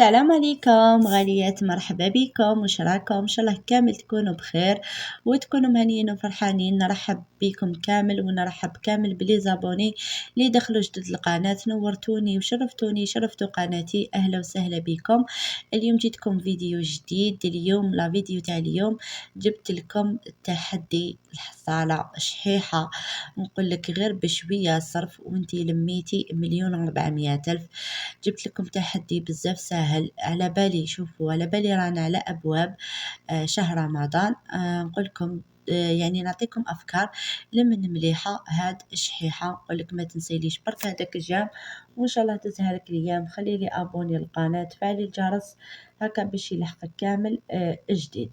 السلام عليكم غاليات، مرحبا بكم. وش راكم؟ ان شاء الله كامل تكونوا بخير وتكونوا مهنيين وفرحانين. نرحب بكم كامل ونرحب كامل بلي زابوني اللي دخلوا جدد القناة. نورتوني وشرفتوني، شرفتوا قناتي، اهلا وسهلا بكم. اليوم جيتكم فيديو جديد. اليوم لا فيديو تاع اليوم جبت لكم التحدي الحصالة شحيحة. نقول لك غير بشوية صرف وانتي لميتي 1,400,000. جبت لكم تحدي بزاف ساهل، على بالي شوفوا، على بالي رانا على ابواب شهر رمضان. نقول لكم يعني نعطيكم افكار لمن مليحه هاد الشحيحه. نقول لك ما تنسيليش برك هذاك الجام، وان شاء الله تزهرك الايام. خلي لي ابوني القناه، فعلي الجرس هكا باش يلحقك كامل جديد.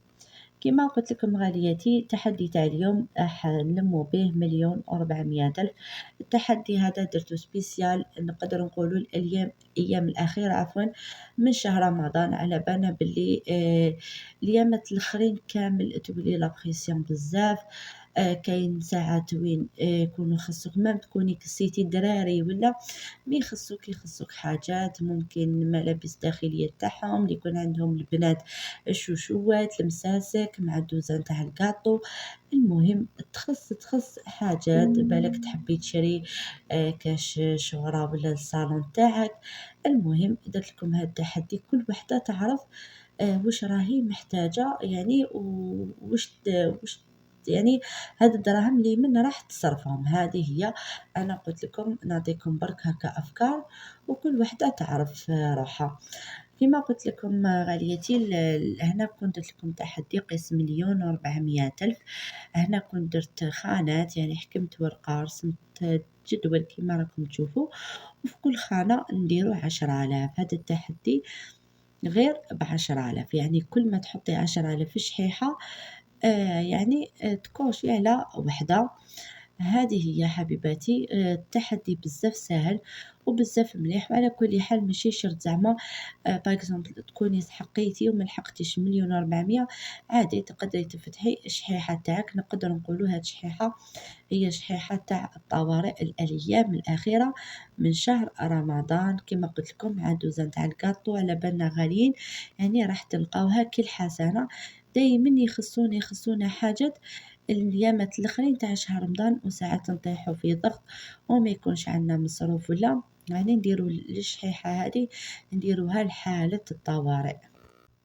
كما قلت لكم غالياتي، التحدي تاع اليوم راح نلمو به 1,400,000. التحدي هذا درتو سبيسيال، نقدر نقولوا الايام الاخيره عفوا من شهر رمضان. على بالنا باللي الايامات الاخرين كامل تولي لابريسيون بزاف. كاين ساعات وين يكونوا خصك ما تكوني كسيتي الدراري ولا ما يخصوك حاجات، ممكن ملابس داخليه تاعهم اللي يكون عندهم البنات، الشوشوات، المساسك مع الدوزان تاع الكاطو. المهم تخص حاجات بالك تحبي تشري كاش شهرة ولا الصالون تاعك. المهم درت لكم هذا التحدي، كل وحده تعرف واش راهي محتاجه يعني، وش يعني هاد الدراهم اللي من راح تصرفهم. هذه هي، انا قلت لكم نعطيكم برك هكا افكار وكل وحده تعرف روحها. كما قلت لكم غاليتي، هنا كنت درت لكم تحدي قيس 1,400,000. هنا كنت درت خانات، يعني حكمت ورقة، رسمت جدول كما راكم تشوفوا، وفي كل خانة نديرو 10,000. هذا التحدي غير ب10,000، يعني كل ما تحطي 10,000 في شحيحة يعني تكوشي على وحدة. هذه هي حبيباتي. التحدي بزاف سهل وبزاف مليح، وعلى كل حال ماشي شرط زعما باغ اكزومبل تكوني حقيتي وما لحقتيش 1,400,000. عادي تقدري تفتحي الشحيحة تاعك. نقدر نقولوا هاد الشحيحة هي شحيحة تاع الطوارئ الأيام الأخيرة من شهر رمضان. كما قلت لكم مع دوزان تاع الكاطو على بالنا غاليين، يعني راح تلقاوها كل حسنة. دايما يخصونا حاجات الأيامات الآخرين تاع شهر رمضان، وساعات نطيحو في ضغط وما يكونش عندنا مصروف ولا، يعني نديرو الشحيحة هذه نديروها لحالة الطوارئ.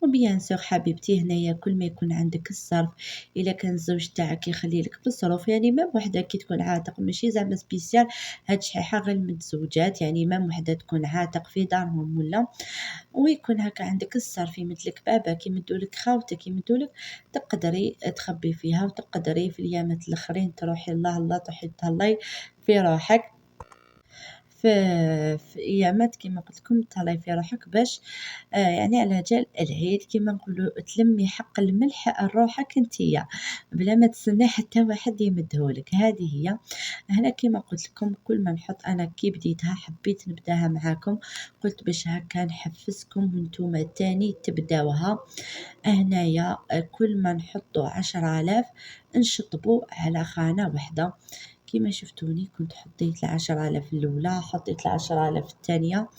وبيان سور حبيبتي، هنايا كل ما يكون عندك الصرف، الا كان الزوج تاعك يخلي لك بصرف، يعني مام وحده كي تكون عاتق ماشي زعما سبيسيال هاد الشحيحه غير للمتزوجات، يعني مام وحده تكون عاتق في دارهم ولا ويكون هكا عندك الصرف، يمدلك باباك، يمدولك خاوتك، يمدولك، تقدري تخبي فيها وتقدري في اليامات الاخرين تروحي الله الله تروحي تهلاي في روحك في ايامات كيما قلت لكم تهلاي في روحك باش يعني على جال العيد كيما نقولوا تلمي حق الملح لروحك نتيا بلا ما تستني حتى واحد يمدهولك. هذه هي. هنا كيما قلت لكم كل ما نحط، انا كي بديتها حبيت نبداها معاكم، قلت باش هكا نحفزكم وانتم تاني تبداوها. هنايا كل ما نحطوا 10,000 نشطبوا على خانة واحدة. كما شفتوني كنت حطيت 10,000 الأولى، حطيت 10,000 الثانية،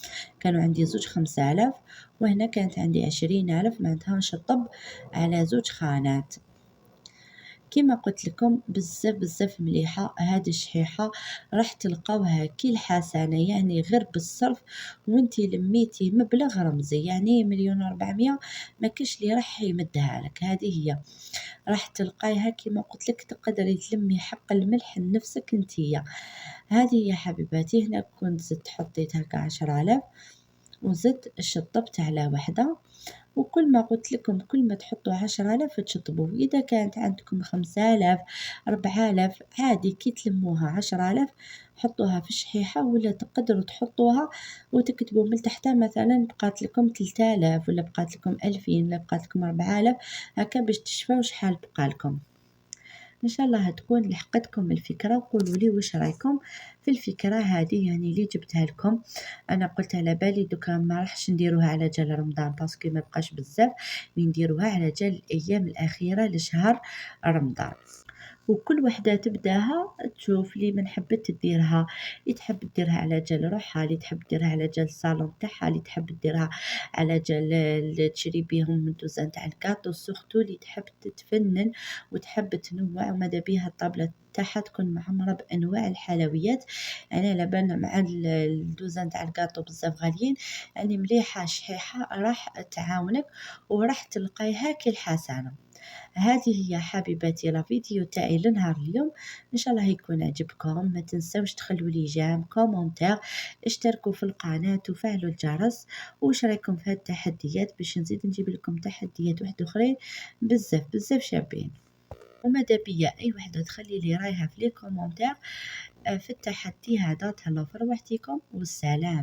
كانوا عندي زوج 5,000، وهنا كانت عندي 20,000، معناتها نشطب على زوج خانات. كما قلت لكم بزاف مليحة هذه الشحيحة، راح تلقاوها كي حسنة، يعني غير بالصرف وانتي لميتي مبلغ رمزي، يعني 1,400,000 ما كاش اللي راح يمدها لك. هذه هي راح تلقايها كما قلت لك تقدري تلمي حق الملح لنفسك نتيا. هذه هي حبيباتي. هنا كنت زدت حطيت هكا 10,000 وزدت شطبت على وحدة. وكل ما قلت لكم كل ما تحطوا 10,000 تشطبوا، إذا كانت عندكم 5,000 4,000 عادي كي تلموها 10,000 حطوها في الشحيحة، ولا تقدروا تحطوها وتكتبوا من تحتها مثلا بقات لكم 3,000 ولا بقات لكم 2,000 ولا بقات لكم 4,000، هكا باش تشفاو شحال بقى لكم. ان شاء الله تكون لحقتكم الفكره، وقولوا لي واش رايكم في الفكره هذه يعني اللي جبتها لكم. انا قلت على بالي دوكا ما راحش نديروها على جال رمضان باسكو ما بقاش بزاف، نديروها على جال الايام الاخيره لشهر رمضان. وكل وحدة تبداها تشوف اللي من حبت ديرها، اللي تحب ديرها على جال روحها، اللي تحب ديرها على جال الصالون تاعها، اللي تحب ديرها على جال تشري بيهم الدوزان تاع الكاطو، سورتو اللي تحب تتفنن وتحب تنوع وماذا بيها الطابلة تاعها تكون معمرة بأنواع الحلويات. أنا على بالنا مع الدوزان تاع الكاطو بزاف غاليين، يعني مليحة شحيحة راح تعاونك وراح تلقايها كي الحسنة. هذه هي حبيباتي لا فيديو تاعي لنهار اليوم، ان شاء الله يكون عجبكم. ما تنسوش تخلوا لي جيم كومونتير، اشتركوا في القناة وفعلوا الجرس، وش رايكم في هاد التحديات باش نزيد نجيب لكم تحديات واحد اخرين بزاف بزاف شابين. وماذا بيا اي وحده تخلي لي رايها في لي كومونتير في التحدي هذا. تهلاو في رواحتكم والسلام.